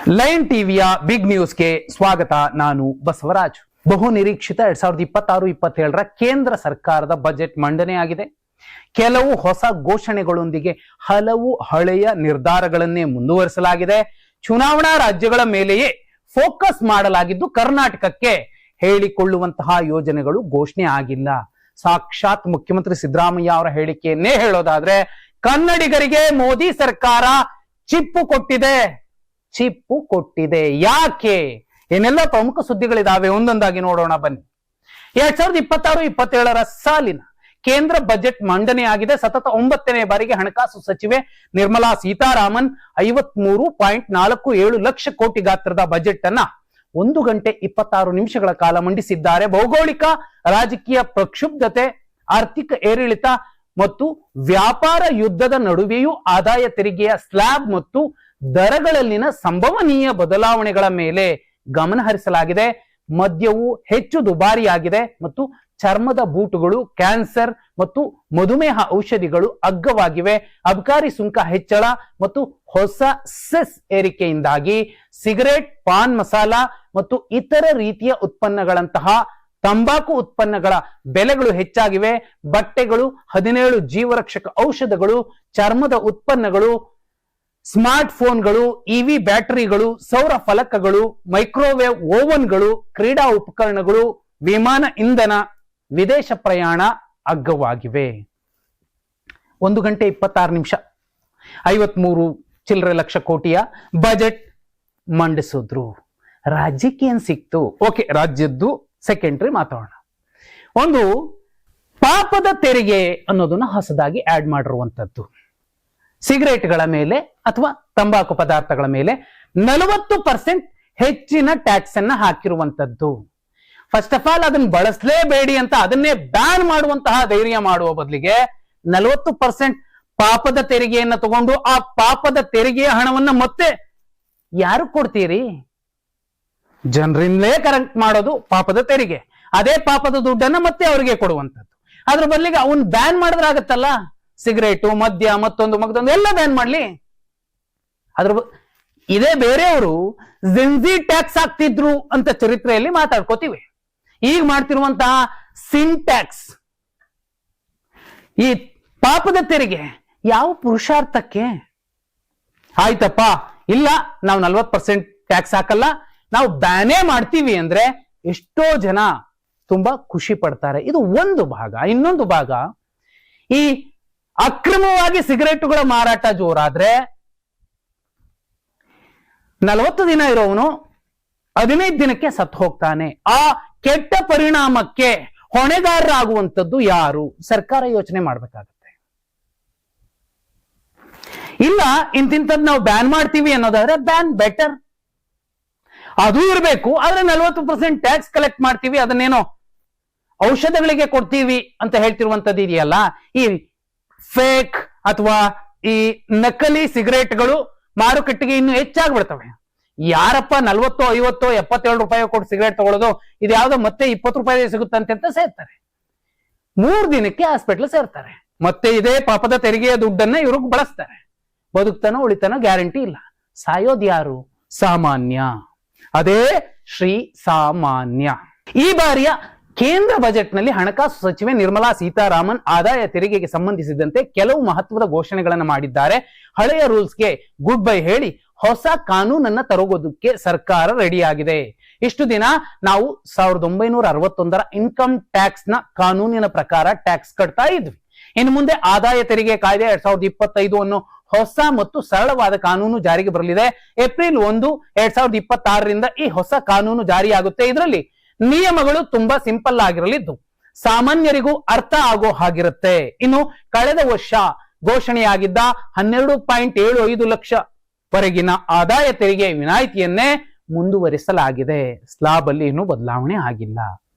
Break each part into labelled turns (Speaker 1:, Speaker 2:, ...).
Speaker 1: Line ಟಿವಿಯ big ನ್ಯೂಸ್ಗೆ ಸ್ವಾಗತ. ನಾನು ಬಸವರಾಜ್. ಬಹು ನಿರೀಕ್ಷಿತ 2026-27ರ ಕೇಂದ್ರ ಸರ್ಕಾರದ ಬಜೆಟ್ ಮಂಡನೆಯಾಗಿದೆ. ಕೆಲವು ಹೊಸ ಘೋಷಣೆಗಳೊಂದಿಗೆ ಹಲವು ಹಳೆಯ ನಿರ್ಧಾರಗಳನ್ನೇ ಮುಂದುವರಿಸಲಾಗಿದೆ. ಚುನಾವಣಾ ರಾಜ್ಯಗಳ ಮೇಲೆಯೇ ಫೋಕಸ್ ಮಾಡಲಾಗಿದ್ದು, ಕರ್ನಾಟಕಕ್ಕೆ ಹೇಳಿಕೊಳ್ಳುವಂತಹ ಯೋಜನೆಗಳು ಘೋಷಣೆ ಆಗಿಲ್ಲ. ಸಾಕ್ಷಾತ್ ಮುಖ್ಯಮಂತ್ರಿ ಸಿದ್ದರಾಮಯ್ಯ ಅವರ ಹೇಳಿಕೆಯನ್ನೇ ಹೇಳೋದಾದ್ರೆ, ಕನ್ನಡಿಗರಿಗೆ ಮೋದಿ ಸರ್ಕಾರ ಚಿಪ್ಪು ಕೊಟ್ಟಿದೆ. ಯಾಕೆ? ಏನೆಲ್ಲ ಪ್ರಮುಖ ಸುದ್ದಿಗಳಿದಾವೆ, ಒಂದೊಂದಾಗಿ ನೋಡೋಣ ಬನ್ನಿ. 2026-27ರ ಸಾಲಿನ ಕೇಂದ್ರ ಬಜೆಟ್ ಮಂಡನೆಯಾಗಿದೆ. ಸತತ 9ನೇ ಬಾರಿಗೆ ಹಣಕಾಸು ಸಚಿವೆ ನಿರ್ಮಲಾ ಸೀತಾರಾಮನ್ 53.47 ಲಕ್ಷ ಕೋಟಿ ಗಾತ್ರದ ಬಜೆಟ್ ಅನ್ನ 1 ಗಂಟೆ 26 ನಿಮಿಷಗಳ ಕಾಲ ಮಂಡಿಸಿದ್ದಾರೆ. ಭೌಗೋಳಿಕ ರಾಜಕೀಯ ಪ್ರಕ್ಷುಬ್ಧತೆ, ಆರ್ಥಿಕ ಏರಿಳಿತ ಮತ್ತು ವ್ಯಾಪಾರ ಯುದ್ಧದ ನಡುವೆಯೂ ಆದಾಯ ತೆರಿಗೆಯ ಸ್ಲ್ಯಾಬ್ ಮತ್ತು ದರಗಳಲ್ಲಿನ ಸಂಭವನೀಯ ಬದಲಾವಣೆಗಳ ಮೇಲೆ ಗಮನ ಹರಿಸಲಾಗಿದೆ. ಮದ್ಯವು ಹೆಚ್ಚು ದುಬಾರಿಯಾಗಿದೆ ಮತ್ತು ಚರ್ಮದ ಬೂಟುಗಳು, ಕ್ಯಾನ್ಸರ್ ಮತ್ತು ಮಧುಮೇಹ ಔಷಧಿಗಳು ಅಗ್ಗವಾಗಿವೆ. ಅಬಕಾರಿ ಸುಂಕ ಹೆಚ್ಚಳ ಮತ್ತು ಹೊಸ ಸೆಸ್ ಏರಿಕೆಯಿಂದಾಗಿ ಸಿಗರೇಟ್, ಪಾನ್ ಮಸಾಲ ಮತ್ತು ಇತರ ರೀತಿಯ ಉತ್ಪನ್ನಗಳಂತಹ ತಂಬಾಕು ಉತ್ಪನ್ನಗಳ ಬೆಲೆಗಳು ಹೆಚ್ಚಾಗಿವೆ. ಬಟ್ಟೆಗಳು, 17 ಜೀವರಕ್ಷಕ ಔಷಧಗಳು, ಚರ್ಮದ ಉತ್ಪನ್ನಗಳು, ಸ್ಮಾರ್ಟ್ ಫೋನ್ಗಳು, ಇವಿ ಬ್ಯಾಟರಿಗಳು, ಸೌರ ಫಲಕಗಳು, ಮೈಕ್ರೋವೇವ್ ಓವನ್ಗಳು, ಕ್ರೀಡಾ ಉಪಕರಣಗಳು, ವಿಮಾನ ಇಂಧನ, ವಿದೇಶ ಪ್ರಯಾಣ ಅಗ್ಗವಾಗಿವೆ. 1 ಗಂಟೆ 26 ನಿಮಿಷ 53 ಚಿಲ್ಲರೆ ಲಕ್ಷ ಕೋಟಿಯ ಬಜೆಟ್ ಮಂಡಿಸಿದ್ರು. ರಾಜ್ಯಕ್ಕೆ ಏನ್ ಸಿಕ್ತು? ಓಕೆ, ರಾಜ್ಯದ್ದು ಸೆಕೆಂಡ್ರಿ ಮಾತಾಡೋಣ. ಒಂದು ಪಾಪದ ತೆರಿಗೆ ಅನ್ನೋದನ್ನ ಹೊಸದಾಗಿ ಆಡ್ ಮಾಡಿರುವಂತದ್ದು. ಸಿಗರೇಟ್ಗಳ ಮೇಲೆ ಅಥವಾ ತಂಬಾಕು ಪದಾರ್ಥಗಳ ಮೇಲೆ 40% ಹೆಚ್ಚಿನ ಟ್ಯಾಕ್ಸ್ ಅನ್ನ ಹಾಕಿರುವಂತದ್ದು. ಫಸ್ಟ್ ಆಫ್ ಆಲ್ ಅದನ್ನ ಬಳಸಲೇಬೇಡಿ ಅಂತ ಅದನ್ನೇ ಬ್ಯಾನ್ ಮಾಡುವಂತಹ ಧೈರ್ಯ ಮಾಡುವ ಬದಲಿಗೆ 40% ಪಾಪದ ತೆರಿಗೆಯನ್ನ ತಗೊಂಡು ಆ ಪಾಪದ ತೆರಿಗೆಯ ಹಣವನ್ನ ಮತ್ತೆ ಯಾರು ಕೊಡ್ತೀರಿ? ಜನರಿಂದಲೇ ಕರೆಕ್ಟ್ ಮಾಡೋದು ಪಾಪದ ತೆರಿಗೆ. ಅದೇ ಪಾಪದ ದುಡ್ಡನ್ನ ಮತ್ತೆ ಅವರಿಗೆ ಕೊಡುವಂತದ್ದು. ಅದ್ರ ಬದಲಿಗೆ ಅವನ್ ಬ್ಯಾನ್ ಮಾಡಿದ್ರಾಗತ್ತಲ್ಲ. ಸಿಗರೇಟು, ಮದ್ಯ, ಮತ್ತೊಂದು ಎಲ್ಲ ಬ್ಯಾನ್ ಮಾಡ್ಲಿ. ಇದೇ ಬೇರೆಯವರು ಜಿನ್ಜಿ ಟ್ಯಾಕ್ಸ್ ಹಾಕ್ತಿದ್ರು ಅಂತ ಚರಿತ್ರೆಯಲ್ಲಿ ಮಾತಾಡ್ಕೋತೀವಿ. ಈಗ ಮಾಡ್ತಿರುವಂತಹ ಸಿನ್ ಟ್ಯಾಕ್ಸ್, ಈ ಪಾಪದ ತೆರಿಗೆ ಯಾವ ಪುರುಷಾರ್ಥಕ್ಕೆ? ಆಯ್ತಪ್ಪ, ಇಲ್ಲ ನಾವು 40% ಟ್ಯಾಕ್ಸ್ ಹಾಕಲ್ಲ, ನಾವು ಬ್ಯಾನೇ ಮಾಡ್ತೀವಿ ಅಂದ್ರೆ ಎಷ್ಟೋ ಜನ ತುಂಬಾ ಖುಷಿ ಪಡ್ತಾರೆ. ಇದು ಒಂದು ಭಾಗ. ಇನ್ನೊಂದು ಭಾಗ, ಈ ಅಕ್ರಮವಾಗಿ ಸಿಗರೇಟುಗಳ ಮಾರಾಟ ಜೋರಾದ್ರೆ 40 ದಿನ ಇರೋವನು 15 ದಿನಕ್ಕೆ ಸತ್ತು ಹೋಗ್ತಾನೆ. ಆ ಕೆಟ್ಟ ಪರಿಣಾಮಕ್ಕೆ ಹೊಣೆಗಾರರಾಗುವಂಥದ್ದು ಯಾರು? ಸರ್ಕಾರ ಯೋಚನೆ ಮಾಡ್ಬೇಕಾಗತ್ತೆ. ಇಲ್ಲ, ಇಂತಿಂತದ್ದು ನಾವು ಬ್ಯಾನ್ ಮಾಡ್ತೀವಿ ಅನ್ನೋದಾದ್ರೆ ಬ್ಯಾನ್ ಬೆಟರ್, ಅದು ಇರಬೇಕು. ಆದ್ರೆ 40% ಟ್ಯಾಕ್ಸ್ ಕಲೆಕ್ಟ್ ಮಾಡ್ತೀವಿ, ಅದನ್ನೇನೋ ಔಷಧಗಳಿಗೆ ಕೊಡ್ತೀವಿ ಅಂತ ಹೇಳ್ತಿರುವಂತದ್ದು ಇದೆಯಲ್ಲ, ಈ ಫೇಕ್ ಅಥವಾ ಈ ನಕಲಿ ಸಿಗರೇಟ್ಗಳು ಮಾರುಕಟ್ಟೆಗೆ ಇನ್ನು ಹೆಚ್ಚಾಗ್ಬಿಡ್ತವೆ. ಯಾರಪ್ಪ 40, 50, 77 ರೂಪಾಯಿ ಕೊಟ್ಟು ಸಿಗರೇಟ್ ತಗೊಳ್ಳೋದು? ಇದು ಯಾವ್ದೋ ಮತ್ತೆ 20 ರೂಪಾಯಿ ಸಿಗುತ್ತಂತೆ ಅಂತ ಸೇರ್ತಾರೆ. 3 ದಿನಕ್ಕೆ ಹಾಸ್ಪಿಟಲ್ ಸೇರ್ತಾರೆ. ಮತ್ತೆ ಇದೇ ಪಾಪದ ತೆರಿಗೆಯ ದುಡ್ಡನ್ನ ಇವ್ರಿಗೆ ಬಳಸ್ತಾರೆ. ಬದುಕ್ತಾನೋ ಉಳಿತಾನೋ ಗ್ಯಾರಂಟಿ ಇಲ್ಲ. ಸಾಯೋದ್ ಯಾರು? ಸಾಮಾನ್ಯ. ಅದೇ ಶ್ರೀ ಸಾಮಾನ್ಯ. ಈ ಬಾರಿಯ ಕೇಂದ್ರ ಬಜೆಟ್ ನಲ್ಲಿ ಹಣಕಾಸು ಸಚಿವೆ ನಿರ್ಮಲಾ ಸೀತಾರಾಮನ್ ಆದಾಯ ತೆರಿಗೆಗೆ ಸಂಬಂಧಿಸಿದಂತೆ ಕೆಲವು ಮಹತ್ವದ ಘೋಷಣೆಗಳನ್ನು ಮಾಡಿದ್ದಾರೆ. ಹಳೆಯ ರೂಲ್ಸ್ಗೆ ಗುಡ್ ಬೈ ಹೇಳಿ ಹೊಸ ಕಾನೂನನ್ನ ತರೋಗೋದಕ್ಕೆ ಸರ್ಕಾರ ರೆಡಿಯಾಗಿದೆ. ಇಷ್ಟು ದಿನ ನಾವು 1961ರ ಇನ್ಕಮ್ ಟ್ಯಾಕ್ಸ್ ನ ಕಾನೂನಿನ ಪ್ರಕಾರ ಟ್ಯಾಕ್ಸ್ ಕಟ್ತಾ ಇದ್ವಿ. ಇನ್ನು ಮುಂದೆ ಆದಾಯ ತೆರಿಗೆ ಕಾಯ್ದೆ 2025 ಅನ್ನೋ ಹೊಸ ಮತ್ತು ಸರಳವಾದ ಕಾನೂನು ಜಾರಿಗೆ ಬರಲಿದೆ. ಏಪ್ರಿಲ್ 1, 2026ರಿಂದ ಈ ಹೊಸ ಕಾನೂನು ಜಾರಿಯಾಗುತ್ತೆ. ಇದರಲ್ಲಿ ನಿಯಮಗಳು ತುಂಬಾ ಸಿಂಪಲ್ ಆಗಿರಲಿದ್ದು ಸಾಮಾನ್ಯರಿಗೂ ಅರ್ಥ ಆಗೋ ಹಾಗಿರುತ್ತೆ. ಇನ್ನು ಕಳೆದ ವರ್ಷ ಘೋಷಣೆಯಾಗಿದ್ದ 12.75 ಲಕ್ಷ ವರೆಗಿನ ಆದಾಯ ತೆರಿಗೆ ವಿನಾಯಿತಿಯನ್ನೇ ಮುಂದುವರಿಸಲಾಗಿದೆ. ಸ್ಲಾಬ್ ಅಲ್ಲಿ ಇನ್ನೂ ಬದಲಾವಣೆ ಆಗಿಲ್ಲ.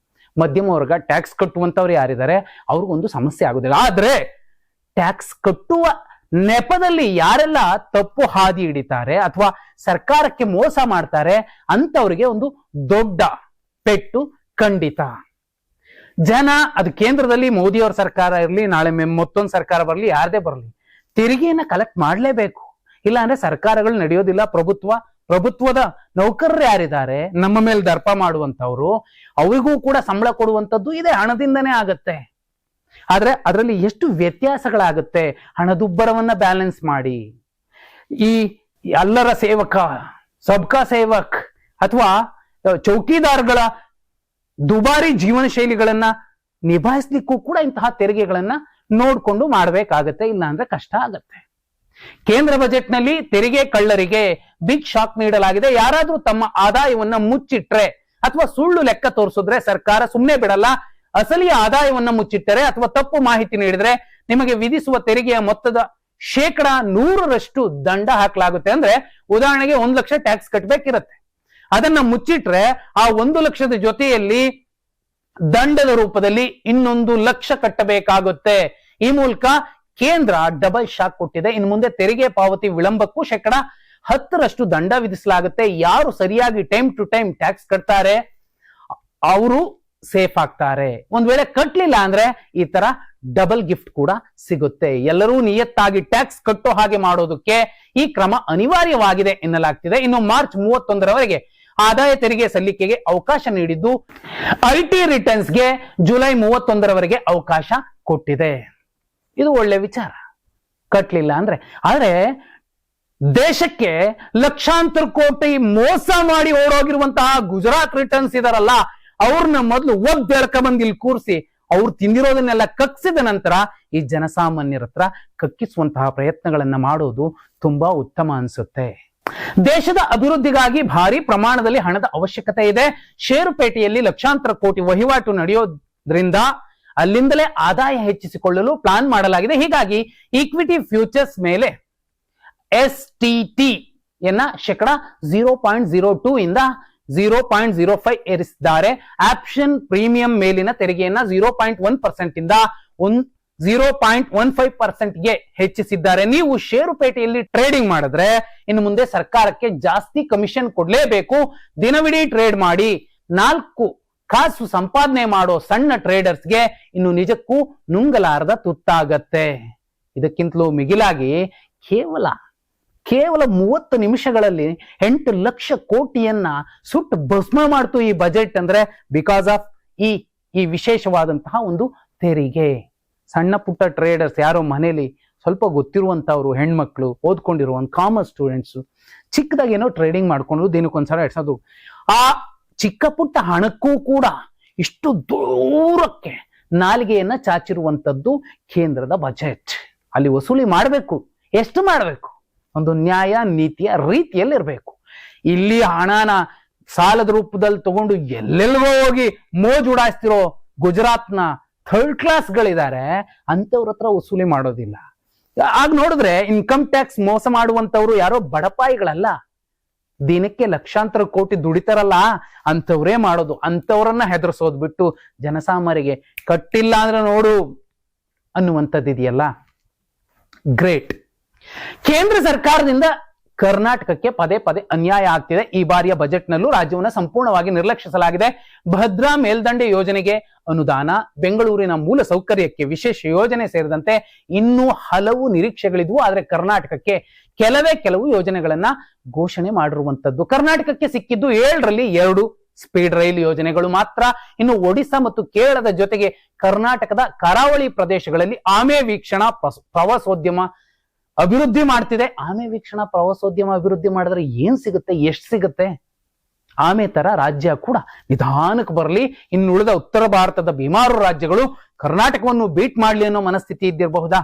Speaker 1: ಮಧ್ಯಮ ವರ್ಗ ಟ್ಯಾಕ್ಸ್ ಕಟ್ಟುವಂತವ್ರು ಯಾರಿದ್ದಾರೆ ಅವ್ರಿಗೊಂದು ಸಮಸ್ಯೆ ಆಗುದಿಲ್ಲ. ಆದ್ರೆ ಟ್ಯಾಕ್ಸ್ ಕಟ್ಟುವ ನೆಪದಲ್ಲಿ ಯಾರೆಲ್ಲ ತಪ್ಪು ಹಾದಿ ಹಿಡಿತಾರೆ ಅಥವಾ ಸರ್ಕಾರಕ್ಕೆ ಮೋಸ ಮಾಡ್ತಾರೆ ಅಂತವರಿಗೆ ಒಂದು ದೊಡ್ಡ ಪೆಟ್ಟು ಖಂಡಿತ. ಜನ ಅದು ಕೇಂದ್ರದಲ್ಲಿ ಮೋದಿಯವರ ಸರ್ಕಾರ ಇರಲಿ, ನಾಳೆ ಮತ್ತೊಂದು ಸರ್ಕಾರ ಬರಲಿ, ಯಾರದೇ ಬರಲಿ, ತೆರಿಗೆಯನ್ನ ಕಲೆಕ್ಟ್ ಮಾಡಲೇಬೇಕು. ಇಲ್ಲ ಅಂದ್ರೆ ಸರ್ಕಾರಗಳು ನಡೆಯೋದಿಲ್ಲ, ಪ್ರಭುತ್ವ ಪ್ರಭುತ್ವದ ನೌಕರರು ಯಾರಿದ್ದಾರೆ ನಮ್ಮ ಮೇಲೆ ದರ್ಪ ಮಾಡುವಂತವ್ರು, ಅವರಿಗೂ ಕೂಡ ಸಂಬಳ ಕೊಡುವಂತದ್ದು ಇದೆ, ಹಣದಿಂದನೇ ಆಗತ್ತೆ. ಆದ್ರೆ ಅದರಲ್ಲಿ ಎಷ್ಟು ವ್ಯತ್ಯಾಸಗಳಾಗುತ್ತೆ, ಹಣದುಬ್ಬರವನ್ನ ಬ್ಯಾಲೆನ್ಸ್ ಮಾಡಿ. ಈ ಎಲ್ಲರ ಸೇವಕ, ಸಬ್ಕಾ ಸೇವಕ್ ಅಥವಾ ಚೌಕಿದಾರ್ಗಳ ದುಬಾರಿ ಜೀವನ ಶೈಲಿಗಳನ್ನ ನಿಭಾಯಿಸ್ಲಿಕ್ಕೂ ಕೂಡ ಇಂತಹ ತೆರಿಗೆಗಳನ್ನ ನೋಡ್ಕೊಂಡು ಮಾಡ್ಬೇಕಾಗತ್ತೆ, ಇಲ್ಲ ಅಂದ್ರೆ ಕಷ್ಟ ಆಗತ್ತೆ. ಕೇಂದ್ರ ಬಜೆಟ್ ನಲ್ಲಿ ತೆರಿಗೆ ಕಳ್ಳರಿಗೆ ಬಿಗ್ ಶಾಕ್ ನೀಡಲಾಗಿದೆ. ಯಾರಾದ್ರೂ ತಮ್ಮ ಆದಾಯವನ್ನ ಮುಚ್ಚಿಟ್ರೆ ಅಥವಾ ಸುಳ್ಳು ಲೆಕ್ಕ ತೋರಿಸಿದ್ರೆ ಸರ್ಕಾರ ಸುಮ್ಮನೆ ಬಿಡಲ್ಲ. ಅಸಲಿಯ ಆದಾಯವನ್ನ ಮುಚ್ಚಿಟ್ಟರೆ ಅಥವಾ ತಪ್ಪು ಮಾಹಿತಿ ನೀಡಿದ್ರೆ ನಿಮಗೆ ವಿಧಿಸುವ ತೆರಿಗೆಯ ಮೊತ್ತದ 100% ದಂಡ ಹಾಕಲಾಗುತ್ತೆ. ಅಂದ್ರೆ ಉದಾಹರಣೆಗೆ 1 ಲಕ್ಷ ಟ್ಯಾಕ್ಸ್ ಕಟ್ಟಬೇಕಿರತ್ತೆ, ಅದನ್ನ ಮುಚ್ಚಿಟ್ರೆ ಆ 1 ಲಕ್ಷದ ಜೊತೆಯಲ್ಲಿ ದಂಡದ ರೂಪದಲ್ಲಿ 1 ಲಕ್ಷ ಕಟ್ಟಬೇಕಾಗುತ್ತೆ. ಈ ಮೂಲಕ ಕೇಂದ್ರ ಡಬಲ್ ಶಾಕ್ ಕೊಟ್ಟಿದೆ. ಇನ್ನು ಮುಂದೆ ತೆರಿಗೆ ಪಾವತಿ ವಿಳಂಬಕ್ಕೂ 10% ದಂಡ ವಿಧಿಸಲಾಗುತ್ತೆ. ಯಾರು ಸರಿಯಾಗಿ ಟೈಮ್ ಟು ಟೈಮ್ ಟ್ಯಾಕ್ಸ್ ಕಟ್ತಾರೆ ಅವರು ಸೇಫ್ ಆಗ್ತಾರೆ. ಒಂದ್ ವೇಳೆ ಕಟ್ಲಿಲ್ಲ ಅಂದ್ರೆ ಈ ತರ ಡಬಲ್ ಗಿಫ್ಟ್ ಕೂಡ ಸಿಗುತ್ತೆ. ಎಲ್ಲರೂ ನಿಯತ್ತಾಗಿ ಟ್ಯಾಕ್ಸ್ ಕಟ್ಟೋ ಹಾಗೆ ಮಾಡೋದಕ್ಕೆ ಈ ಕ್ರಮ ಅನಿವಾರ್ಯವಾಗಿದೆ ಎನ್ನಲಾಗ್ತಿದೆ. ಇನ್ನು ಮಾರ್ಚ್ 31ರವರೆಗೆ ಆದಾಯ ತೆರಿಗೆ ಸಲ್ಲಿಕೆಗೆ ಅವಕಾಶ ನೀಡಿದ್ದು IT ರಿಟರ್ನ್ಸ್ಗೆ ಜುಲೈ 31ರವರೆಗೆ ಅವಕಾಶ ಕೊಟ್ಟಿದೆ. ಇದು ಒಳ್ಳೆ ವಿಚಾರ, ಕಟ್ಲಿಲ್ಲ ಅಂದ್ರೆ. ಆದ್ರೆ ದೇಶಕ್ಕೆ ಲಕ್ಷಾಂತರ ಕೋಟಿ ಮೋಸ ಮಾಡಿ ಓಡೋಗಿರುವಂತಹ ಗುಜರಾತ್ ರಿಟರ್ನ್ಸ್ ಇದಾರಲ್ಲ, ಅವ್ರನ್ನ ಮೊದಲು ಒಗ್ದೆಳ್ಕ ಬಂದು ಇಲ್ಲಿ ಕೂರಿಸಿ ಅವ್ರು ತಿಂದಿರೋದನ್ನೆಲ್ಲ ಕಕ್ಸಿದ ನಂತರ ಈ ಜನಸಾಮಾನ್ಯರ ಹತ್ರ ಕಕ್ಕಿಸುವಂತಹ ಪ್ರಯತ್ನಗಳನ್ನ ಮಾಡೋದು ತುಂಬಾ ಉತ್ತಮ ಅನ್ಸುತ್ತೆ. ದೇಶದ ಅಭಿವೃದ್ಧಿಗಾಗಿ ಭಾರಿ ಪ್ರಮಾಣದಲ್ಲಿ ಹಣದ ಅವಶ್ಯಕತೆ ಇದೆ. ಷೇರುಪೇಟೆಯಲ್ಲಿ ಲಕ್ಷಾಂತರ ಕೋಟಿ ವಹಿವಾಟು ನಡೆಯೋದ್ರಿಂದ ಅಲ್ಲಿಂದಲೇ ಆದಾಯ ಹೆಚ್ಚಿಸಿಕೊಳ್ಳಲು ಪ್ಲಾನ್ ಮಾಡಲಾಗಿದೆ. ಹೀಗಾಗಿ ಈಕ್ವಿಟಿ ಫ್ಯೂಚರ್ಸ್ ಮೇಲೆ STT ಯನ್ನ 0.02 ಇಂದ 0.05 ಏರಿಸಿದ್ದಾರೆ. ಆಪ್ಷನ್ ಪ್ರೀಮಿಯಂ ಮೇಲಿನ ತೆರಿಗೆಯನ್ನ 0.1% ಇಂದ 0.15%ಗೆ ಹೆಚ್ಚಿಸಿದ್ದಾರೆ. ನೀವು ಷೇರುಪೇಟೆಯಲ್ಲಿ ಟ್ರೇಡಿಂಗ್ ಮಾಡಿದ್ರೆ ಇನ್ನು ಮುಂದೆ ಸರ್ಕಾರಕ್ಕೆ ಜಾಸ್ತಿ ಕಮಿಷನ್ ಕೊಡ್ಲೇಬೇಕು. ದಿನವಿಡೀ ಟ್ರೇಡ್ ಮಾಡಿ 4 ಕಾಸು ಸಂಪಾದನೆ ಮಾಡೋ ಸಣ್ಣ ಟ್ರೇಡರ್ಸ್ಗೆ ಇನ್ನು ನಿಜಕ್ಕೂ ನುಂಗಲಾರದ ತುತ್ತಾಗತ್ತೆ. ಇದಕ್ಕಿಂತಲೂ ಮಿಗಿಲಾಗಿ ಕೇವಲ 30 ನಿಮಿಷಗಳಲ್ಲಿ 8 ಲಕ್ಷ ಕೋಟಿಯನ್ನ ಸುಟ್ಟು ಭಸ್ಮ ಮಾಡ್ತು ಈ ಬಜೆಟ್. ಅಂದ್ರೆ ಬಿಕಾಸ್ ಆಫ್ ಈ ವಿಶೇಷವಾದಂತಹ ಒಂದು ತೆರಿಗೆ. ಸಣ್ಣ ಪುಟ್ಟ ಟ್ರೇಡರ್ಸ್ ಯಾರೋ ಮನೇಲಿ ಸ್ವಲ್ಪ ಗೊತ್ತಿರುವಂತವ್ರು, ಹೆಣ್ಮಕ್ಳು, ಓದ್ಕೊಂಡಿರುವಂತ ಕಾಮರ್ಸ್ ಸ್ಟೂಡೆಂಟ್ಸ್ ಚಿಕ್ಕದಾಗಿ ಏನೋ ಟ್ರೇಡಿಂಗ್ ಮಾಡ್ಕೊಂಡು ದಿನಕ್ಕೊಂದ್ಸಲ ಎಡ್ಸೋದು. ಆ ಚಿಕ್ಕ ಪುಟ್ಟ ಹಣಕ್ಕೂ ಕೂಡ ಇಷ್ಟು ದೂರಕ್ಕೆ ನಾಲಿಗೆಯನ್ನ ಚಾಚಿರುವಂತದ್ದು ಕೇಂದ್ರದ ಬಜೆಟ್. ಅಲ್ಲಿ ವಸೂಲಿ ಮಾಡಬೇಕು, ಎಷ್ಟು ಮಾಡಬೇಕು, ಒಂದು ನ್ಯಾಯ ನೀತಿಯ ರೀತಿಯಲ್ಲಿ ಇರಬೇಕು. ಇಲ್ಲಿ ಹಣನ ಸಾಲದ ರೂಪದಲ್ಲಿ ತಗೊಂಡು ಎಲ್ಲೆಲ್ಗೋ ಹೋಗಿ ಮೋಜ್ ಉಡಾಯಿಸ್ತಿರೋ ಗುಜರಾತ್ನ 3rd ಕ್ಲಾಸ್ಗಳಿದ್ದಾರೆ, ಅಂತವ್ರ ಹತ್ರ ವಸೂಲಿ ಮಾಡೋದಿಲ್ಲ. ಆಗ ನೋಡಿದ್ರೆ ಇನ್ಕಮ್ ಟ್ಯಾಕ್ಸ್ ಮೋಸ ಮಾಡುವಂತವ್ರು ಯಾರೋ ಬಡಪಾಯಿಗಳಲ್ಲ, ದಿನಕ್ಕೆ ಲಕ್ಷಾಂತರ ಕೋಟಿ ದುಡಿತಾರಲ್ಲ ಅಂತವ್ರೇ ಮಾಡೋದು. ಅಂತವ್ರನ್ನ ಹೆದರ್ಸೋದ್ ಬಿಟ್ಟು ಜನಸಾಮಾನ್ಯರಿಗೆ ಕಟ್ಟಿಲ್ಲ ಅಂದ್ರೆ ನೋಡು ಅನ್ನುವಂಥದ್ದಿದೆಯಲ್ಲ, ಗ್ರೇಟ್. ಕೇಂದ್ರ ಸರ್ಕಾರದಿಂದ ಕರ್ನಾಟಕಕ್ಕೆ ಪದೇ ಪದೇ ಅನ್ಯಾಯ ಆಗ್ತಿದೆ. ಈ ಬಾರಿಯ ಬಜೆಟ್ ನಲ್ಲೂ ರಾಜ್ಯವನ್ನ ಸಂಪೂರ್ಣವಾಗಿ ನಿರ್ಲಕ್ಷಿಸಲಾಗಿದೆ. ಭದ್ರಾ ಮೇಲ್ದಂಡೆ ಯೋಜನೆಗೆ ಅನುದಾನ, ಬೆಂಗಳೂರಿನ ಮೂಲ ಸೌಕರ್ಯಕ್ಕೆ ವಿಶೇಷ ಯೋಜನೆ ಸೇರಿದಂತೆ ಇನ್ನೂ ಹಲವು ನಿರೀಕ್ಷೆಗಳಿದ್ವು. ಆದ್ರೆ ಕರ್ನಾಟಕಕ್ಕೆ ಕೆಲವು ಯೋಜನೆಗಳನ್ನ ಘೋಷಣೆ ಮಾಡಿರುವಂತದ್ದು. ಕರ್ನಾಟಕಕ್ಕೆ ಸಿಕ್ಕಿದ್ದು 7ರಲ್ಲಿ 2 ಸ್ಪೀಡ್ ರೈಲು ಯೋಜನೆಗಳು ಮಾತ್ರ. ಇನ್ನು ಒಡಿಶಾ ಮತ್ತು ಕೇರಳದ ಜೊತೆಗೆ ಕರ್ನಾಟಕದ ಕರಾವಳಿ ಪ್ರದೇಶಗಳಲ್ಲಿ ಆಮೆ ವೀಕ್ಷಣಾ ಪ್ರವಾಸೋದ್ಯಮ ಅಭಿವೃದ್ಧಿ ಮಾಡ್ತಿದೆ. ಆಮೆ ವೀಕ್ಷಣಾ ಪ್ರವಾಸೋದ್ಯಮ ಅಭಿವೃದ್ಧಿ ಮಾಡಿದ್ರೆ ಏನ್ ಸಿಗುತ್ತೆ, ಎಷ್ಟು ಸಿಗುತ್ತೆ? ಆಮೆ ತರ ರಾಜ್ಯ ಕೂಡ ನಿಧಾನಕ್ಕೆ ಬರಲಿ. ಇನ್ನುಳಿದ ಉತ್ತರ ಭಾರತದ ಬಿಮಾರು ರಾಜ್ಯಗಳು ಕರ್ನಾಟಕವನ್ನು ಬೀಟ್ ಮಾಡ್ಲಿ ಅನ್ನೋ ಮನಸ್ಥಿತಿ ಇದ್ದಿರಬಹುದಾ?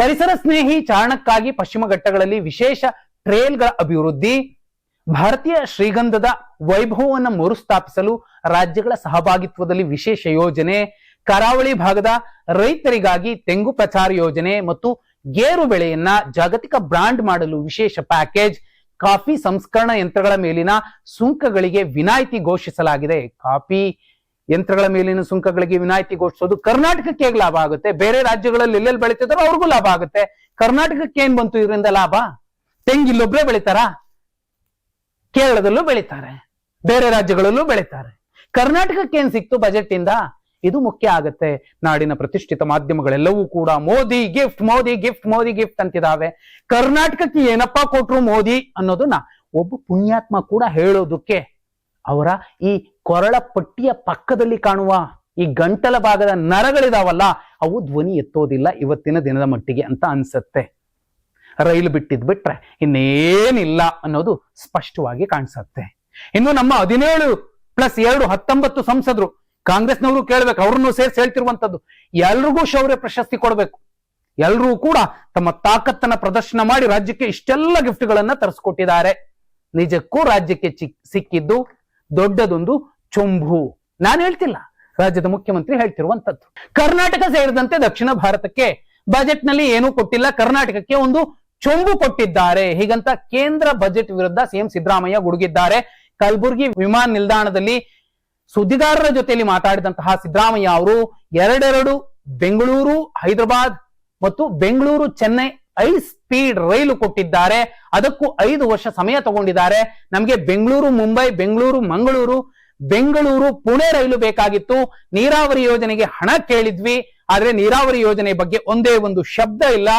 Speaker 1: ಪರಿಸರ ಸ್ನೇಹಿ ಚಾರಣಕ್ಕಾಗಿ ಪಶ್ಚಿಮ ಘಟ್ಟಗಳಲ್ಲಿ ವಿಶೇಷ ಟ್ರೇಲ್ಗಳ ಅಭಿವೃದ್ಧಿ, ಭಾರತೀಯ ಶ್ರೀಗಂಧದ ವೈಭವವನ್ನು ಮರುಸ್ಥಾಪಿಸಲು ರಾಜ್ಯಗಳ ಸಹಭಾಗಿತ್ವದಲ್ಲಿ ವಿಶೇಷ ಯೋಜನೆ, ಕರಾವಳಿ ಭಾಗದ ರೈತರಿಗಾಗಿ ತೆಂಗು ಪ್ರಚಾರ ಯೋಜನೆ ಮತ್ತು ಗೇರು ಬೆಳೆಯನ್ನ ಜಾಗತಿಕ ಬ್ರಾಂಡ್ ಮಾಡಲು ವಿಶೇಷ ಪ್ಯಾಕೇಜ್, ಕಾಫಿ ಸಂಸ್ಕರಣಾ ಯಂತ್ರಗಳ ಮೇಲಿನ ಸುಂಕಗಳಿಗೆ ವಿನಾಯಿತಿ ಘೋಷಿಸಲಾಗಿದೆ. ಕಾಫಿ ಯಂತ್ರಗಳ ಮೇಲಿನ ಸುಂಕಗಳಿಗೆ ವಿನಾಯಿತಿ ಘೋಷಿಸೋದು ಕರ್ನಾಟಕಕ್ಕೆ ಹೇಗೆ ಲಾಭ ಆಗುತ್ತೆ? ಬೇರೆ ರಾಜ್ಯಗಳಲ್ಲಿ ಎಲ್ಲೆಲ್ಲಿ ಬೆಳೀತಿದಾರೋ ಅವ್ರಿಗೂ ಲಾಭ ಆಗುತ್ತೆ. ಕರ್ನಾಟಕಕ್ಕೆ ಏನ್ ಬಂತು ಇದರಿಂದ ಲಾಭ? ತೆಂಗು ಇಲ್ಲೊಬ್ರೇ ಬೆಳಿತಾರಾ? ಕೇರಳದಲ್ಲೂ ಬೆಳಿತಾರೆ, ಬೇರೆ ರಾಜ್ಯಗಳಲ್ಲೂ ಬೆಳಿತಾರೆ. ಕರ್ನಾಟಕಕ್ಕೆ ಏನ್ ಸಿಕ್ತು ಬಜೆಟ್ ಇಂದ? ಇದು ಮುಖ್ಯ ಆಗತ್ತೆ. ನಾಡಿನ ಪ್ರತಿಷ್ಠಿತ ಮಾಧ್ಯಮಗಳೆಲ್ಲವೂ ಕೂಡ Modi gift, Modi gift, Modi gift ಅಂತಿದಾವೆ. ಕರ್ನಾಟಕಕ್ಕೆ ಏನಪ್ಪಾ ಕೊಟ್ರು ಮೋದಿ ಅನ್ನೋದನ್ನ ಒಬ್ಬ ಪುಣ್ಯಾತ್ಮ ಕೂಡ ಹೇಳೋದಕ್ಕೆ ಅವರ ಈ ಕೊರಳ ಪಟ್ಟಿಯ ಪಕ್ಕದಲ್ಲಿ ಕಾಣುವ ಈ ಗಂಟಲ ಭಾಗದ ನರಗಳಿದಾವಲ್ಲ ಅವು ಧ್ವನಿ ಎತ್ತೋದಿಲ್ಲ ಇವತ್ತಿನ ದಿನದ ಮಟ್ಟಿಗೆ ಅಂತ ಅನ್ಸತ್ತೆ. ರೈಲು ಬಿಟ್ಟಿದ್ಬಿಟ್ರೆ ಇನ್ನೇನಿಲ್ಲ ಅನ್ನೋದು ಸ್ಪಷ್ಟವಾಗಿ ಕಾಣಿಸತ್ತೆ. ಇನ್ನು ನಮ್ಮ 17+2 19 ಸಂಸದರು ಕಾಂಗ್ರೆಸ್ನವರು ಕೇಳ್ಬೇಕು, ಅವ್ರನ್ನು ಸೇರಿಸಿ ಹೇಳ್ತಿರುವಂತದ್ದು ಎಲ್ರಿಗೂ ಶೌರ್ಯ ಪ್ರಶಸ್ತಿ ಕೊಡ್ಬೇಕು. ಎಲ್ರೂ ಕೂಡ ತಮ್ಮ ತಾಕತ್ತನ್ನ ಪ್ರದರ್ಶನ ಮಾಡಿ ರಾಜ್ಯಕ್ಕೆ ಇಷ್ಟೆಲ್ಲ ಗಿಫ್ಟ್ಗಳನ್ನ ತರಿಸ್ಕೊಟ್ಟಿದ್ದಾರೆ. ನಿಜಕ್ಕೂ ರಾಜ್ಯಕ್ಕೆ ಸಿಕ್ಕಿದ್ದು ದೊಡ್ಡದೊಂದು ಚೊಂಬು. ನಾನು ಹೇಳ್ತಿಲ್ಲ, ರಾಜ್ಯದ ಮುಖ್ಯಮಂತ್ರಿ ಹೇಳ್ತಿರುವಂತದ್ದು. ಕರ್ನಾಟಕ ಸೇರಿದಂತೆ ದಕ್ಷಿಣ ಭಾರತಕ್ಕೆ ಬಜೆಟ್ ನಲ್ಲಿ ಏನೂ ಕೊಟ್ಟಿಲ್ಲ, ಕರ್ನಾಟಕಕ್ಕೆ ಒಂದು ಚೊಂಬು ಕೊಟ್ಟಿದ್ದಾರೆ. ಹೀಗಂತ ಕೇಂದ್ರ ಬಜೆಟ್ ವಿರುದ್ಧ ಸಿಎಂ ಸಿದ್ದರಾಮಯ್ಯ ಗುಡುಗಿದ್ದಾರೆ. ಕಲಬುರಗಿ ವಿಮಾನ ನಿಲ್ದಾಣದಲ್ಲಿ ಸುದ್ದಿಗಾರರ ಜೊತೆಯಲ್ಲಿ ಮಾತಾಡಿದಂತಹ ಸಿದ್ದರಾಮಯ್ಯ ಅವರು ಎರಡೆರಡು ಬೆಂಗಳೂರು ಹೈದರಾಬಾದ್ ಮತ್ತು ಬೆಂಗಳೂರು ಚೆನ್ನೈ 5 ಸ್ಪೀಡ್ ರೈಲು ಕೊಟ್ಟಿದ್ದಾರೆ. ಅದಕ್ಕೂ 5 ವರ್ಷ ಸಮಯ ತಗೊಂಡಿದ್ದಾರೆ. ನಮಗೆ ಬೆಂಗಳೂರು ಮುಂಬೈ, ಬೆಂಗಳೂರು ಮಂಗಳೂರು, ಬೆಂಗಳೂರು ಪುಣೆ ರೈಲು ಬೇಕಾಗಿತ್ತು. ನೀರಾವರಿ ಯೋಜನೆಗೆ ಹಣ ಕೇಳಿದ್ವಿ, ಆದ್ರೆ ನೀರಾವರಿ ಯೋಜನೆ ಬಗ್ಗೆ ಒಂದೇ ಒಂದು ಶಬ್ದ ಇಲ್ಲ.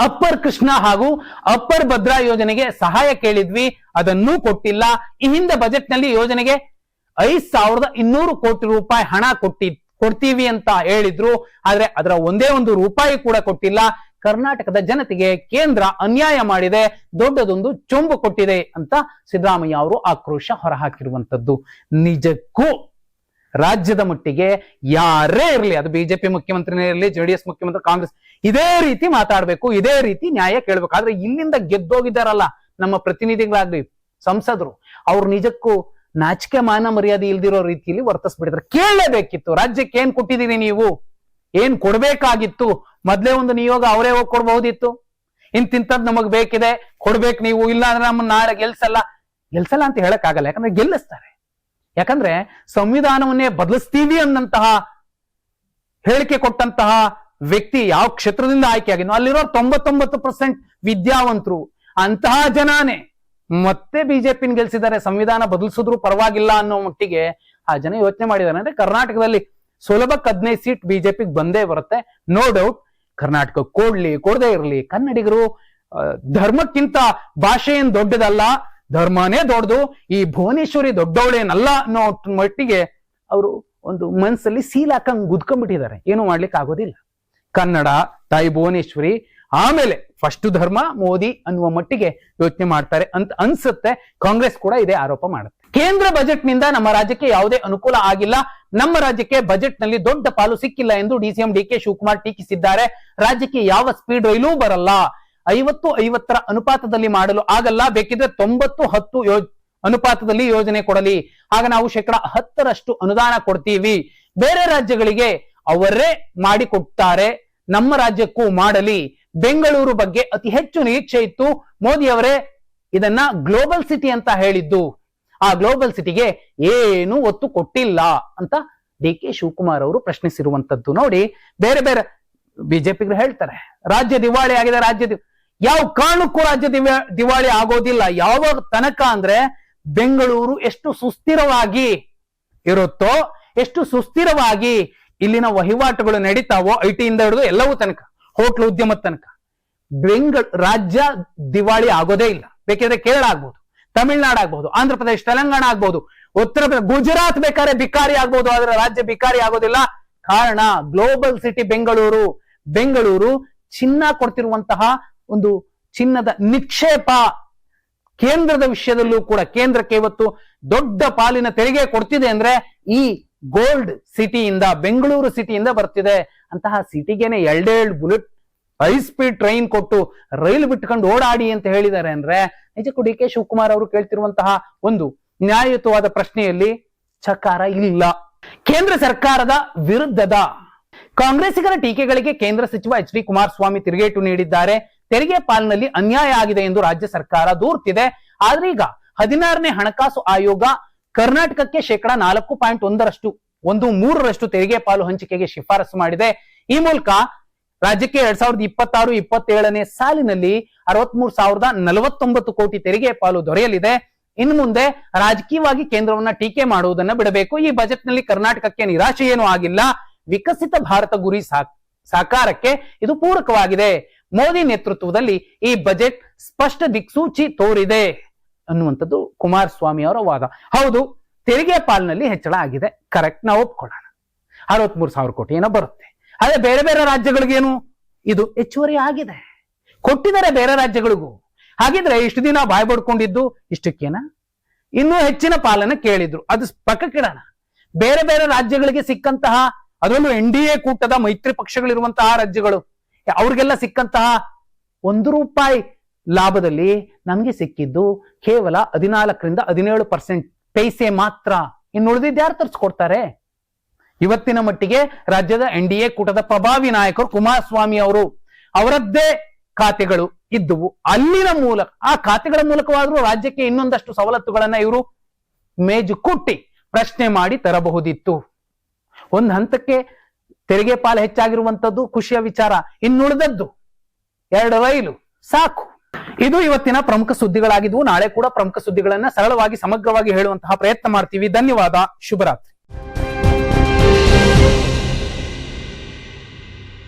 Speaker 1: ಅಪ್ಪರ್ ಕೃಷ್ಣ ಹಾಗೂ ಅಪ್ಪರ್ ಭದ್ರಾ ಯೋಜನೆಗೆ ಸಹಾಯ ಕೇಳಿದ್ವಿ, ಅದನ್ನೂ ಕೊಟ್ಟಿಲ್ಲ. ಈ ಹಿಂದೆ ಬಜೆಟ್ ನಲ್ಲಿ ಯೋಜನೆಗೆ 5200 ಕೋಟಿ ರೂಪಾಯಿ ಹಣ ಕೊಡ್ತೀವಿ ಅಂತ ಹೇಳಿದ್ರು, ಆದ್ರೆ ಅದರ ಒಂದೇ ಒಂದು ರೂಪಾಯಿ ಕೂಡ ಕೊಟ್ಟಿಲ್ಲ. ಕರ್ನಾಟಕದ ಜನತೆಗೆ ಕೇಂದ್ರ ಅನ್ಯಾಯ ಮಾಡಿದೆ, ದೊಡ್ಡದೊಂದು ಚೊಂಬು ಕೊಟ್ಟಿದೆ ಅಂತ ಸಿದ್ದರಾಮಯ್ಯ ಅವರು ಆಕ್ರೋಶ ಹೊರಹಾಕಿರುವಂತದ್ದು. ನಿಜಕ್ಕೂ ರಾಜ್ಯದ ಮಟ್ಟಿಗೆ ಯಾರೇ ಇರಲಿ, ಅದು ಬಿಜೆಪಿ ಮುಖ್ಯಮಂತ್ರಿನೇ ಇರಲಿ, ಜೆಡಿಎಸ್ ಮುಖ್ಯಮಂತ್ರಿ, ಕಾಂಗ್ರೆಸ್, ಇದೇ ರೀತಿ ಮಾತಾಡ್ಬೇಕು, ಇದೇ ರೀತಿ ನ್ಯಾಯ ಕೇಳ್ಬೇಕು. ಆದ್ರೆ ಇಲ್ಲಿಂದ ಗೆದ್ದೋಗಿದ್ದಾರಲ್ಲ ನಮ್ಮ ಪ್ರತಿನಿಧಿಗಳಾಗ್ಲಿ, ಸಂಸದರು, ಅವ್ರು ನಿಜಕ್ಕೂ ನಾಚಿಕೆ ಮಾನ ಮರ್ಯಾದೆ ಇಲ್ದಿರೋ ರೀತಿಯಲ್ಲಿ ವರ್ತಿಸ್ಬಿಟ್ಟಿದ್ದಾರೆ. ಕೇಳಲೇಬೇಕಿತ್ತು, ರಾಜ್ಯಕ್ಕೆ ಏನ್ ಕೊಟ್ಟಿದ್ದೀರಿ ನೀವು, ಏನ್ ಕೊಡ್ಬೇಕಾಗಿತ್ತು, ಮೊದ್ಲೇ ಒಂದು ನಿಯೋಗ ಅವರೇ ಹೋಗಿ ಕೊಡ್ಬಹುದಿತ್ತು. ಇಂತಿಂತದ್ ನಮಗ್ ಬೇಕಿದೆ ಕೊಡ್ಬೇಕು ನೀವು, ಇಲ್ಲ ಅಂದ್ರೆ ನಮ್ಮನ್ನ ನಾಳೆ ಗೆಲ್ಸಲ್ಲ ಅಂತ ಹೇಳಕ್ ಆಗಲ್ಲ, ಯಾಕಂದ್ರೆ ಗೆಲ್ಲಿಸ್ತಾರೆ. ಯಾಕಂದ್ರೆ ಸಂವಿಧಾನವನ್ನೇ ಬದಲಿಸ್ತೀವಿ ಅನ್ನಂತಹ ಹೇಳಿಕೆ ಕೊಟ್ಟಂತಹ ವ್ಯಕ್ತಿ ಯಾವ ಕ್ಷೇತ್ರದಿಂದ ಆಯ್ಕೆ ಆಗಿದ್ನೋ ಅಲ್ಲಿರೋ 99% ವಿದ್ಯಾವಂತರು, ಅಂತಹ ಜನಾನೇ ಮತ್ತೆ ಬಿಜೆಪಿನ ಗೆಲ್ಸಿದ್ದಾರೆ. ಸಂವಿಧಾನ ಬದಲಿಸಿದ್ರು ಪರವಾಗಿಲ್ಲ ಅನ್ನೋ ಮಟ್ಟಿಗೆ ಆ ಜನ ಯೋಚನೆ ಮಾಡಿದ್ದಾರೆ. ಅಂದ್ರೆ ಕರ್ನಾಟಕದಲ್ಲಿ ಸುಲಭಕ್ಕೆ 15 ಸೀಟ್ ಬಿಜೆಪಿಗೆ ಬಂದೇ ಬರುತ್ತೆ, ನೋ ಡೌಟ್. ಕರ್ನಾಟಕ ಕೊಡದೇ ಇರಲಿ, ಕನ್ನಡಿಗರು ಧರ್ಮಕ್ಕಿಂತ ಭಾಷೆ ಏನ್ ದೊಡ್ಡದಲ್ಲ, ಧರ್ಮನೇ ದೊಡ್ಡದು, ಈ ಭುವನೇಶ್ವರಿ ದೊಡ್ಡವಳೇನಲ್ಲ ಅನ್ನೋ ಮಟ್ಟಿಗೆ ಅವರು ಒಂದು ಮನಸ್ಸಲ್ಲಿ ಸೀಲ್ ಹಾಕಂಗ್ ಗುದ್ಕೊಂಡ್ಬಿಟ್ಟಿದ್ದಾರೆ. ಏನು ಮಾಡ್ಲಿಕ್ಕೆ ಆಗೋದಿಲ್ಲ. ಕನ್ನಡ, ತಾಯಿ ಭುವನೇಶ್ವರಿ, ಆಮೇಲೆ ಫಸ್ಟ್ ಧರ್ಮ ಮೋದಿ ಅನ್ನುವ ಮಟ್ಟಿಗೆ ಯೋಚನೆ ಮಾಡ್ತಾರೆ ಅಂತ ಅನ್ಸುತ್ತೆ. ಕಾಂಗ್ರೆಸ್ ಕೂಡ ಇದೇ ಆರೋಪ ಮಾಡುತ್ತೆ. ಕೇಂದ್ರ ಬಜೆಟ್ ನಿಂದ ನಮ್ಮ ರಾಜ್ಯಕ್ಕೆ ಯಾವುದೇ ಅನುಕೂಲ ಆಗಿಲ್ಲ, ನಮ್ಮ ರಾಜ್ಯಕ್ಕೆ ಬಜೆಟ್ ನಲ್ಲಿ ದೊಡ್ಡ ಪಾಲು ಸಿಕ್ಕಿಲ್ಲ ಎಂದು ಡಿಸಿಎಂ ಡಿಕೆ ಶಿವಕುಮಾರ್ ಟೀಕಿಸಿದ್ದಾರೆ. ರಾಜ್ಯಕ್ಕೆ ಯಾವ ಸ್ಪೀಡ್ ರೈಲೂ ಬರಲ್ಲ, 50-50 ಅನುಪಾತದಲ್ಲಿ ಮಾಡಲು ಆಗಲ್ಲ, ಬೇಕಿದ್ರೆ 90-10 ಅನುಪಾತದಲ್ಲಿ ಯೋಜನೆ ಕೊಡಲಿ, ಆಗ ನಾವು 10% ಅನುದಾನ ಕೊಡ್ತೀವಿ. ಬೇರೆ ರಾಜ್ಯಗಳಿಗೆ ಅವರೇ ಮಾಡಿಕೊಡ್ತಾರೆ, ನಮ್ಮ ರಾಜ್ಯಕ್ಕೂ ಮಾಡಲಿ. ಬೆಂಗಳೂರು ಬಗ್ಗೆ ಅತಿ ಹೆಚ್ಚು ನಿರೀಕ್ಷೆ ಇತ್ತು, ಮೋದಿ ಅವರೇ ಇದನ್ನ ಗ್ಲೋಬಲ್ ಸಿಟಿ ಅಂತ ಹೇಳಿದ್ದು, ಆ ಗ್ಲೋಬಲ್ ಸಿಟಿಗೆ ಏನು ಒತ್ತು ಕೊಟ್ಟಿಲ್ಲ ಅಂತ ಡಿ ಕೆ ಶಿವಕುಮಾರ್ ಅವರು ಪ್ರಶ್ನಿಸಿರುವಂತದ್ದು ನೋಡಿ. ಬೇರೆ ಬೇರೆ ಬಿಜೆಪಿಗರು ಹೇಳ್ತಾರೆ ರಾಜ್ಯ ದಿವಾಳಿ ಆಗಿದೆ, ಯಾವ ಕಾರಣಕ್ಕೂ ರಾಜ್ಯ ದಿವಾಳಿ ಆಗೋದಿಲ್ಲ. ಯಾವ ತನಕ ಅಂದ್ರೆ ಬೆಂಗಳೂರು ಎಷ್ಟು ಸುಸ್ಥಿರವಾಗಿ ಇರುತ್ತೋ, ಎಷ್ಟು ಸುಸ್ಥಿರವಾಗಿ ಇಲ್ಲಿನ ವಹಿವಾಟುಗಳು ನಡೀತಾವೋ, ಐಟಿ ಇಂದ ಹಿಡಿದು ಎಲ್ಲವೂ ತನಕ, ಹೋಟ್ಲು ಉದ್ಯಮದ ತನಕ, ರಾಜ್ಯ ದಿವಾಳಿ ಆಗೋದೇ ಇಲ್ಲ. ಬೇಕಿದ್ರೆ ಕೇರಳ ಆಗ್ಬಹುದು, ತಮಿಳ್ನಾಡು ಆಗ್ಬಹುದು, ಆಂಧ್ರ ಪ್ರದೇಶ, ತೆಲಂಗಾಣ ಆಗ್ಬಹುದು, ಉತ್ತರ ಪ್ರದೇಶ, ಗುಜರಾತ್ ಬೇಕಾದ್ರೆ ಬಿಕಾರಿ ಆಗ್ಬಹುದು, ಆದ್ರೆ ರಾಜ್ಯ ಬಿಕಾರಿ ಆಗೋದಿಲ್ಲ. ಕಾರಣ ಗ್ಲೋಬಲ್ ಸಿಟಿ ಬೆಂಗಳೂರು ಚಿನ್ನ ಕೊಡ್ತಿರುವಂತಹ ಒಂದು ಚಿನ್ನದ ನಿಕ್ಷೇಪ. ಕೇಂದ್ರದ ವಿಷಯದಲ್ಲೂ ಕೂಡ ಕೇಂದ್ರಕ್ಕೆ ಇವತ್ತು ದೊಡ್ಡ ಪಾಲಿನ ತೆರಿಗೆ ಕೊಡ್ತಿದೆ ಅಂದ್ರೆ ಈ ಗೋಲ್ಡ್ ಸಿಟಿಯಿಂದ, ಬೆಂಗಳೂರು ಸಿಟಿಯಿಂದ ಬರ್ತಿದೆ. ಅಂತಹ ಸಿಟಿಗೆನೆ 2 ಬುಲೆಟ್ 5 ಸ್ಪೀಡ್ ಟ್ರೈನ್ ಕೊಟ್ಟು ರೈಲು ಬಿಟ್ಕೊಂಡು ಓಡಾಡಿ ಅಂತ ಹೇಳಿದ್ದಾರೆ ಅಂದ್ರೆ ನಿಜಕ್ಕೂ ಡಿ ಕೆ ಶಿವಕುಮಾರ್ ಅವರು ಕೇಳ್ತಿರುವಂತಹ ಒಂದು ನ್ಯಾಯಯುತವಾದ ಪ್ರಶ್ನೆಯಲ್ಲಿ ಚಕಾರ ಇಲ್ಲ. ಕೇಂದ್ರ ಸರ್ಕಾರದ ವಿರುದ್ಧದ ಕಾಂಗ್ರೆಸ್ಸಿಗರ ಟೀಕೆಗಳಿಗೆ ಕೇಂದ್ರ ಸಚಿವ ಎಚ್ ಡಿ ಕುಮಾರಸ್ವಾಮಿ ತಿರುಗೇಟು ನೀಡಿದ್ದಾರೆ. ತೆರಿಗೆ ಪಾಲಿನಲ್ಲಿ ಅನ್ಯಾಯ ಆಗಿದೆ ಎಂದು ರಾಜ್ಯ ಸರ್ಕಾರ ದೂರ್ತಿದೆ. ಆದ್ರೆ ಈಗ 16ನೇ ಹಣಕಾಸು ಆಯೋಗ ಕರ್ನಾಟಕಕ್ಕೆ 4.1% ತೆರಿಗೆ ಪಾಲು ಹಂಚಿಕೆಗೆ ಶಿಫಾರಸು ಮಾಡಿದೆ. ಈ ಮೂಲಕ ರಾಜ್ಯಕ್ಕೆ 2026-27ನೇ ಸಾಲಿನಲ್ಲಿ 63,049 ಕೋಟಿ ತೆರಿಗೆ ಪಾಲು ದೊರೆಯಲಿದೆ. ಇನ್ನು ಮುಂದೆ ರಾಜಕೀಯವಾಗಿ ಕೇಂದ್ರವನ್ನ ಟೀಕೆ ಮಾಡುವುದನ್ನ ಬಿಡಬೇಕು. ಈ ಬಜೆಟ್ ನಲ್ಲಿ ಕರ್ನಾಟಕಕ್ಕೆ ನಿರಾಶೆ ಏನೂ ಆಗಿಲ್ಲ. ವಿಕಸಿತ ಭಾರತ ಗುರಿ ಸಾಕಾರಕ್ಕೆ ಇದು ಪೂರಕವಾಗಿದೆ. ಮೋದಿ ನೇತೃತ್ವದಲ್ಲಿ ಈ ಬಜೆಟ್ ಸ್ಪಷ್ಟ ದಿಕ್ಸೂಚಿ ತೋರಿದೆ. ಅನ್ನುವಂಥದ್ದು ಕುಮಾರಸ್ವಾಮಿ ಅವರ ವಾದ. ಹೌದು, ತೆರಿಗೆ ಪಾಲಿನಲ್ಲಿ ಹೆಚ್ಚಳ ಆಗಿದೆ, ಕರೆಕ್ಟ್, ನಾವು ಒಪ್ಕೊಳ್ಳೋಣ. 63,000 ಕೋಟಿ ಏನೋ ಬರುತ್ತೆ. ಅದೇ ಬೇರೆ ಬೇರೆ ರಾಜ್ಯಗಳಿಗೇನು ಇದು ಹೆಚ್ಚುವರಿ ಆಗಿದೆ, ಕೊಟ್ಟಿದ್ದಾರೆ ಬೇರೆ ರಾಜ್ಯಗಳಿಗೂ. ಹಾಗಿದ್ರೆ ಇಷ್ಟು ದಿನ ಬಾಯ್ ಬಡ್ಕೊಂಡಿದ್ದು ಇಷ್ಟಕ್ಕೇನ? ಇನ್ನೂ ಹೆಚ್ಚಿನ ಪಾಲನ ಕೇಳಿದ್ರು, ಅದು ಪಕ್ಕಕ್ಕಿಡೋಣ. ಬೇರೆ ಬೇರೆ ರಾಜ್ಯಗಳಿಗೆ ಸಿಕ್ಕಂತಹ, ಅದರಲ್ಲೂ NDA ಕೂಟದ ಮೈತ್ರಿ ಪಕ್ಷಗಳಿರುವಂತಹ ರಾಜ್ಯಗಳು, ಅವ್ರಿಗೆಲ್ಲ ಸಿಕ್ಕಂತಹ ₹1 ಲಾಭದಲ್ಲಿ ನಮ್ಗೆ ಸಿಕ್ಕಿದ್ದು ಕೇವಲ 14% 17% ಪೈಸೆ ಮಾತ್ರ. ಇನ್ನು ಉಳಿದಿದ್ದು ಯಾರು ತರಿಸ್ಕೊಡ್ತಾರೆ? ಇವತ್ತಿನ ಮಟ್ಟಿಗೆ ರಾಜ್ಯದ NDA ಕೂಟದ ಪ್ರಭಾವಿ ನಾಯಕರು ಕುಮಾರಸ್ವಾಮಿ ಅವರು, ಅವರದ್ದೇ ಖಾತೆಗಳು ಇದ್ದುವು. ಅಲ್ಲಿನ ಮೂಲಕ, ಆ ಖಾತೆಗಳ ಮೂಲಕವಾದ್ರೂ ರಾಜ್ಯಕ್ಕೆ ಇನ್ನೊಂದಷ್ಟು ಸವಲತ್ತುಗಳನ್ನ ಇವರು ಮೇಜು ಕುಟ್ಟಿ ಪ್ರಶ್ನೆ ಮಾಡಿ ತರಬಹುದಿತ್ತು. ಒಂದು ಹಂತಕ್ಕೆ ತೆರಿಗೆ ಪಾಲು ಹೆಚ್ಚಾಗಿರುವಂತದ್ದು ಖುಷಿಯ ವಿಚಾರ. ಇನ್ನುಳಿದದ್ದು 2 ರೈಲು ಸಾಕು. ಇದು ಇವತ್ತಿನ ಪ್ರಮುಖ ಸುದ್ದಿಗಳಾಗಿದ್ವು. ನಾಳೆ ಕೂಡ ಪ್ರಮುಖ ಸುದ್ದಿಗಳನ್ನ ಸರಳವಾಗಿ ಸಮಗ್ರವಾಗಿ ಹೇಳುವಂತಹ ಪ್ರಯತ್ನ ಮಾಡ್ತೀವಿ. ಧನ್ಯವಾದ. ಶುಭರಾತ್ರಿ.